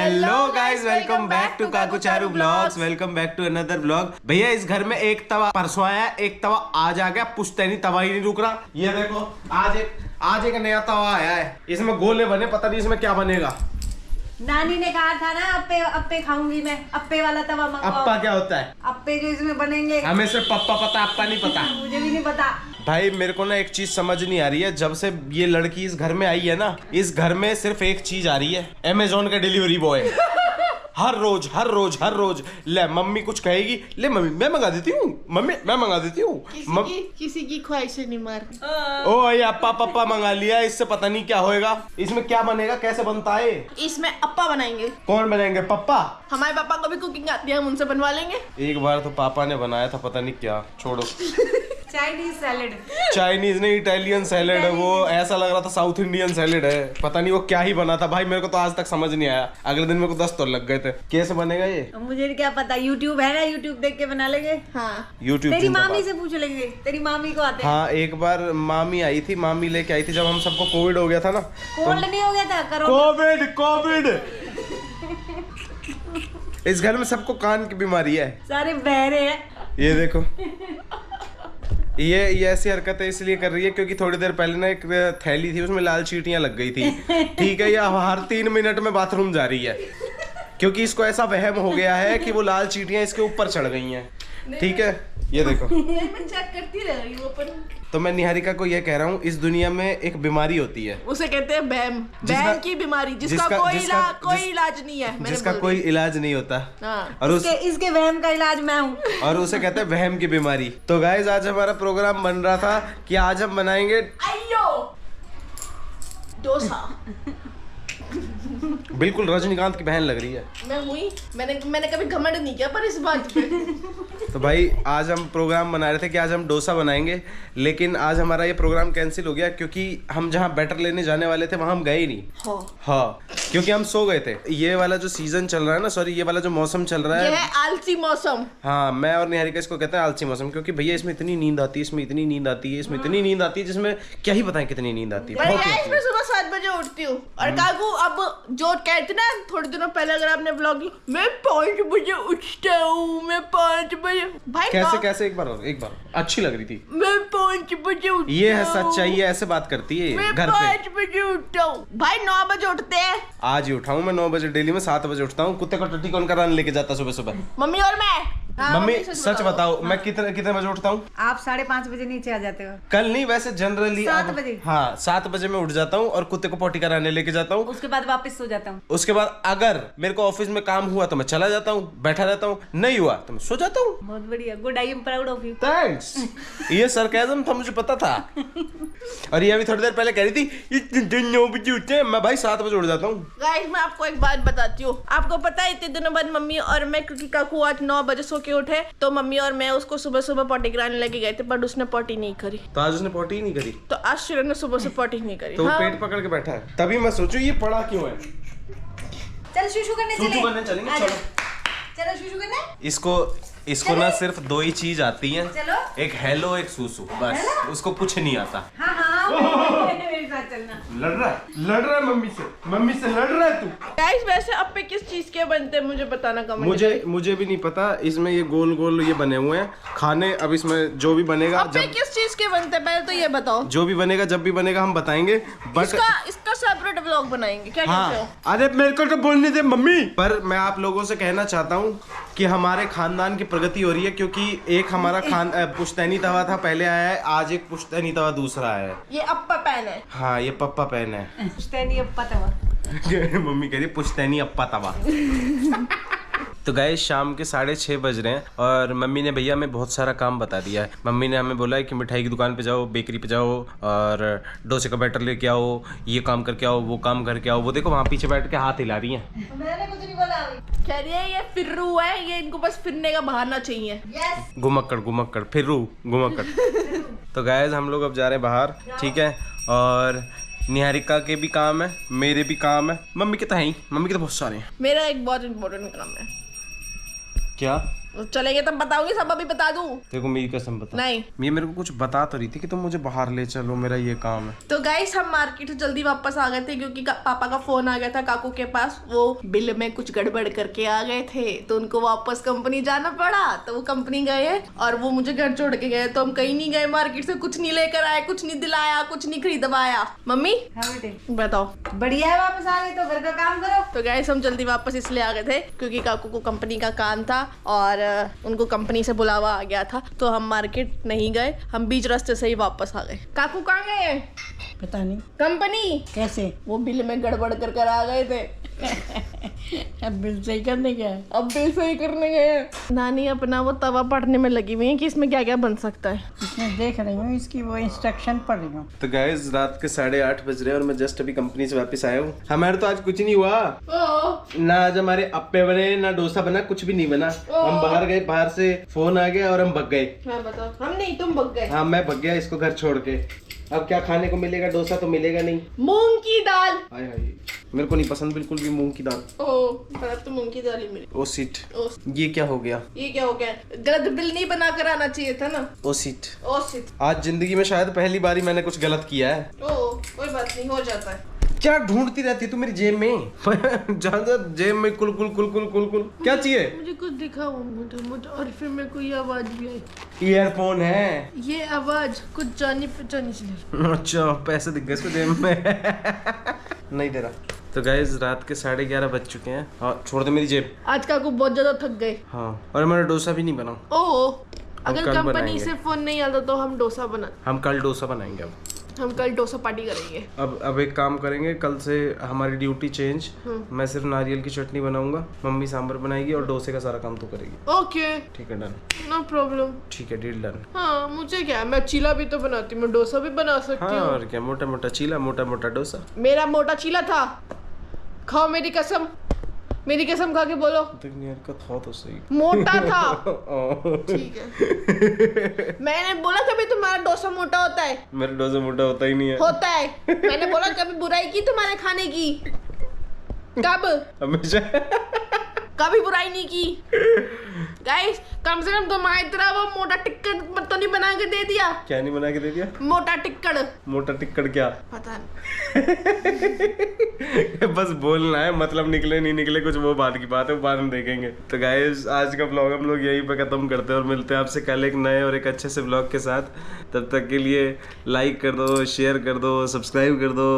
Hello guys, welcome back to Kaku Charu blogs. Welcome back to another blog. भैया इस घर में एक तवा परसों आया, एक तवा आज आ गया, पुश्तैनी तवा ही नहीं रुक रहा। ये देखो आज एक नया तवा आया है, इसमें गोले बने, पता नहीं इसमें क्या बनेगा। नानी ने कहा था ना अप्पे खाऊंगी मैं, अप्पे वाला तवा मंगवाओ। अप्पा क्या होता है? अप्पे जो इसमें बनेंगे। हमें सिर्फ पप्पा पता, अप्पा नहीं पता। मुझे भी नहीं पता भाई। मेरे को ना एक चीज समझ नहीं आ रही है, जब से ये लड़की इस घर में आई है ना, इस घर में सिर्फ एक चीज आ रही है, अमेजोन का डिलीवरी बॉय। हर रोज ले मम्मी कुछ कहेगी, ले मम्मी मैं मंगा देती हूँ, मम्मी मैं मंगा देती हूँ। किसी की ख्वाहिशें नहीं मारती। ओ ये अप्पा पप्पा मंगा लिया, इससे पता नहीं क्या होएगा। इसमें क्या बनेगा, कैसे बनता है? इसमें अप्पा बनाएंगे। कौन बनाएंगे? पप्पा। हमारे पापा को भी कुकिंग आती है, हम उनसे बनवा लेंगे। एक बार तो पापा ने बनाया था, पता नहीं क्या, छोड़ो। Chinese salad. चाइनीज नहीं, इटालियन सैलेड है वो। ऐसा लग रहा था साउथ इंडियन सैलेड है, पता नहीं वो क्या ही बना था भाई। मेरे को तो आज तक समझ नहीं आया। अगले दिन मेरे को 10 तो लग गए थे। कैसे बनेगा ये? मुझे क्या पता, यूट्यूब है ना, यूट्यूब देख के बना लेंगे। हाँ, यूट्यूब। तेरी मामी से पूछ लेंगे, तेरी मामी को आते हैं। हाँ, एक बार मामी आई थी, मामी लेके आई थी जब हम सबको कोविड हो गया था ना। कोल्ड नहीं हो गया था, कोरोना। कोविड इस घर में सबको कान की बीमारी है, सारे बहरे हैं। ये देखो ये ऐसी हरकतें इसलिए कर रही है क्योंकि थोड़ी देर पहले ना एक थैली थी, उसमें लाल चींटियां लग गई थी। ठीक है, ये हर 3 मिनट में बाथरूम जा रही है क्योंकि इसको ऐसा वहम हो गया है कि वो लाल चींटियां इसके ऊपर चढ़ गई हैं। ठीक है, ये देखो। मैं चेक करती रह रही हूँ पर। तो मैं निहारिका को ये कह रहा हूँ, इस दुनिया में एक बीमारी होती है, उसे कहते हैं बहम की बीमारी, जिसका कोई इलाज नहीं है। जिसका कोई इलाज नहीं होता। हाँ। और इसके वहम का इलाज मैं हूँ। और उसे कहते हैं वहम की बीमारी। तो गाइज आज हमारा प्रोग्राम बन रहा था कि आज हम बनाएंगे डोसा। बिल्कुल रजनीकांत की बहन लग रही है। मैं हुई, मैंने कभी घमंड नहीं किया पर इस बात पे। तो भाई आज हम प्रोग्राम बना रहे थे कि आज हम डोसा बनाएंगे, लेकिन आज हमारा ये प्रोग्राम कैंसिल हो गया क्योंकि हम जहाँ बैटर लेने जाने वाले थे वहाँ हम गए ही नहीं। हाँ, क्योंकि हम सो गए थे। ये वाला जो सीजन चल रहा है ना, सॉरी ये वाला जो मौसम चल रहा है, ये है आलसी मौसम। हाँ, मैं और निहारिका इसको कहते हैं आलसी मौसम, क्योंकि भैया इसमें इतनी नींद आती है, इसमें इतनी नींद आती है, इसमें इतनी नींद आती है जिसमें क्या ही बताएं कितनी नींद आती है। मैं सुबह 7 बजे उठती हूँ और काकू अब जो कहते ना थोड़े दिनों पहले अगर आपने व्लॉग की, मैं 5 बजे उठता हूँ, मैं 5 बजे। भाई कैसे एक बार अच्छी लग रही थी। मैं 5 बजे उठता हूँ। ये है सच्चाई, ये ऐसे बात करती है मैं घर पे। 5 बजे उठता हूँ। भाई 9 बजे उठते हैं। आज ही उठाऊं मैं 9 बजे, डेली में 7 बजे उठता हूँ। कुत्ते को टट्टी कौन कराने लेके जाता सुबह सुबह? मम्मी और मैं। मम्मी सच बताओ, मैं कितने बजे उठता हूँ? आप 5:30 बजे नीचे आ जाते हो। कल नहीं, वैसे जनरली 7 बजे। हाँ, 7 बजे मैं उठ जाता हूँ और कुत्ते को पोटी कराने लेके जाता हूँ। उसके बाद वापस सो जाता हूँ। उसके बाद अगर मेरे को ऑफिस में काम हुआ तो मैं चला जाता हूँ, बैठा रहता हूँ, नहीं हुआ तो मैं सो जाता हूँ। बहुत बढ़िया, good, I am proud of you. Thanks. ये सरकाज़म था, मुझे पता था। और ये अभी थोड़ी देर पहले कह रही थी 9 बजे उठते हैं, मैं भाई 7 बजे उठ जाता हूँ। गाइस मैं आपको एक बात बताती हूँ। आपको पता है इतने दिनों बाद मम्मी और मैं, क्योंकि काकू आज 9 बजे सो के उठे, तो मम्मी और मैं उसको सुबह सुबह पोटी कराने लेके गए थे, पर उसने पोटी नहीं करी। तो आज उसने पोटी ही नहीं करी, तो आज शिरन ने सुबह से पोटी नहीं करी। तो हाँ। पेट पकड़ के बैठा है। तभी मैं सोचू ये पड़ा क्यों है। चल शुशु करने चलेंगे, चलो चलो शुशु करने। इसको ना सिर्फ 2 ही चीज आती हैं, चलो। एक हेलो, एक सूसू, बस। उसको कुछ नहीं आता। हाँ मेरे साथ चलना। लड़ रहा है मम्मी से लड़ रहा है तू। गाइस वैसे अप्पे किस चीज के बनते हैं मुझे बताना कमेंट। मुझे भी नहीं पता। इसमें ये गोल गोल ये बने हुए हैं खाने। अब इसमें जो भी बनेगा, अप्पे किस चीज के बनते हैं पहले तो ये बताओ। जो भी बनेगा, जब भी बनेगा हम बताएंगे। बट इसका सेपरेट व्लॉग बनाएंगे, क्या कहते हो? अरे मेरे को तो बोलने दे मम्मी। पर मैं आप लोगों से कहना चाहता हूँ कि हमारे खानदान की प्रगति हो रही है, क्योंकि एक हमारा पुश्तैनी तवा था पहले आया है, आज एक पुश्तैनी तवा दूसरा आया है। ये अप्पा पैन है। हाँ, ये पप्पा पैन है। पुश्तैनी अप्पा तवा। मम्मी कह रही पुश्तैनी अप्पा तवा। तो गाइस शाम के 6:30 बज रहे हैं और मम्मी ने भैया हमें बहुत सारा काम बता दिया है। मम्मी ने हमें बोला है कि मिठाई की दुकान पे जाओ, बेकरी पे जाओ और डोसे का बैटर लेके आओ, ये काम करके आओ, वो काम करके आओ। वो देखो वहाँ पीछे बैठ के हाथ हिला रही हैं। मैंने कुछ नहीं बोला अभी। कह रही है ये फिर्रू है, ये इनको बस फिरने का बहाना चाहिए। यस। घुमक्कड़ फिर्रू घुमक्कड़। तो गाइस हम लोग अब जा रहे हैं बाहर, ठीक है। और निहारिका के भी काम है, मेरे भी काम है, मम्मी के तो है ही, मम्मी के तो बहुत सारे हैं। मेरा एक बहुत इम्पोर्टेंट काम है। क्या? चलेंगे तब बताऊंगी, सब अभी बता दूं। देखो मेरी कसम बता, नहीं ये मेरे को कुछ बता तो रही थी कि तुम मुझे बाहर ले चलो, मेरा ये काम है। तो गाइस हम मार्केट से जल्दी वापस आ गए थे क्योंकि पापा का फोन आ गया था काकू के पास, वो बिल में कुछ गड़बड़ करके आ गए थे तो उनको वापस कंपनी जाना पड़ा। तो वो कंपनी गए और वो मुझे घर छोड़ के गए, तो हम कहीं नहीं गए मार्केट से, कुछ नहीं लेकर आए, कुछ नहीं दिलाया, कुछ नहीं खरीदवाया। मम्मी हाँ बेटे बताओ। बढ़िया है, वापस आ गए तो घर का काम करो। तो गाइस हम जल्दी वापस इसलिए आ गए थे क्योंकि काकू को कंपनी का काम था और उनको कंपनी से बुलावा आ गया था, तो हम मार्केट नहीं गए, हम बीच रास्ते से ही वापस आ गए। काकू कहाँ गए? पता नहीं कंपनी कैसे। वो बिल में गड़बड़ कर आ गए थे। अब बिल सही करने गया है। अब बिल सही करने गए। नानी अपना वो तवा पढ़ने में लगी हुई है कि इसमें क्या क्या बन सकता है। इसमें देख रही हूँ, इसकी वो इंस्ट्रक्शन पढ़ रही हूँ। तो गाइस रात के 8:30 बज रहे हैं और मैं जस्ट अभी कंपनी से वापस आया हूँ। हमारे तो आज कुछ नहीं हुआ ना, आज हमारे अप्पे बने ना डोसा बना, कुछ भी नहीं बना। हम बाहर गए, बाहर से फोन आ गया और हम भग गए। हाँ बताओ। हम नहीं, तुम भग गए। हाँ मैं भग गया इसको घर छोड़ के। अब क्या खाने को मिलेगा? डोसा तो मिलेगा नहीं। मूंग की दाल। हाय हाय, मेरे को नहीं पसंद बिल्कुल भी मूंग की दाल। गलत तो मूंग की दाल ही मिली। ओ सीट, ओ, ये क्या हो गया? ये क्या हो गया? गलत बिल नहीं बना कर आना चाहिए था ना। ओ सीट, ओ शिट। आज जिंदगी में शायद पहली बार ही मैंने कुछ गलत किया है। ओ कोई बात नहीं, हो जाता है। क्या ढूंढती रहती है तू मेरी जेब में? ज्यादा जेब में कुल कुल कुल कुल कुल कुल क्या चाहिए? मुझे कुछ दिखा मुझे और फिर मेरे को ये आवाज भी आई। ईयरफोन है। ये आवाज कुछ जानी पहचानी सी लगी। अच्छा पैसे दिख गए इसको जेब में। नहीं दे रहा। तो गाइस रात के 11:30 बज चुके हैं। हाँ छोड़ दे मेरी जेब। आज काकू बहुत ज्यादा थक गए। हाँ और मेरा डोसा भी नहीं बना। ओ अगर कल कंपनी बनाएंगे। से फोन नहीं आता तो हम डोसा बना, हम कल डोसा बनाएंगे। अब हम कल डोसा पार्टी करेंगे। अब एक काम करेंगे, कल से हमारी ड्यूटी चेंज। मैं सिर्फ नारियल की चटनी बनाऊंगा, मम्मी सांभर बनाएगी और डोसे का सारा काम तो करेगी। ओके ठीक है डन। No problem. ठीक है डील डन। हाँ मुझे क्या है, मैं चीला भी तो बनाती हूँ, मैं डोसा भी बना सकती हाँ हूँ। और क्या, मोटा मोटा चीला मोटा मोटा डोसा। मेरा मोटा चीला था, खाओ मेरी कसम, मेरी कसम खा के बोलो यार का था तो सही। मोटा था। ठीक है। मैंने बोला कभी तुम्हारा डोसा मोटा होता है? मेरा डोसा मोटा होता ही नहीं है। होता है। मैंने बोला कभी बुराई की तुम्हारे खाने की? कब? हमेशा। कभी बुराई नहीं की। गाइस कम से कम तुम्हारी तरह वो मोटा टिक्कड़ तो नहीं बना के दे दिया? क्या नहीं बना के दे दिया? मोटा टिक्कड़। मोटा टिक्कड़ क्या? पता नहीं। बस बोलना है, मतलब निकले नहीं निकले कुछ वो बात की बात है, वो बाद में देखेंगे। तो गाइस आज का व्लॉग हम लोग यहीं पे खत्म करते हैं और मिलते हैं आपसे कल एक नए और एक अच्छे से व्लॉग के साथ। तब तक के लिए लाइक कर दो, शेयर कर दो, सब्सक्राइब कर दो।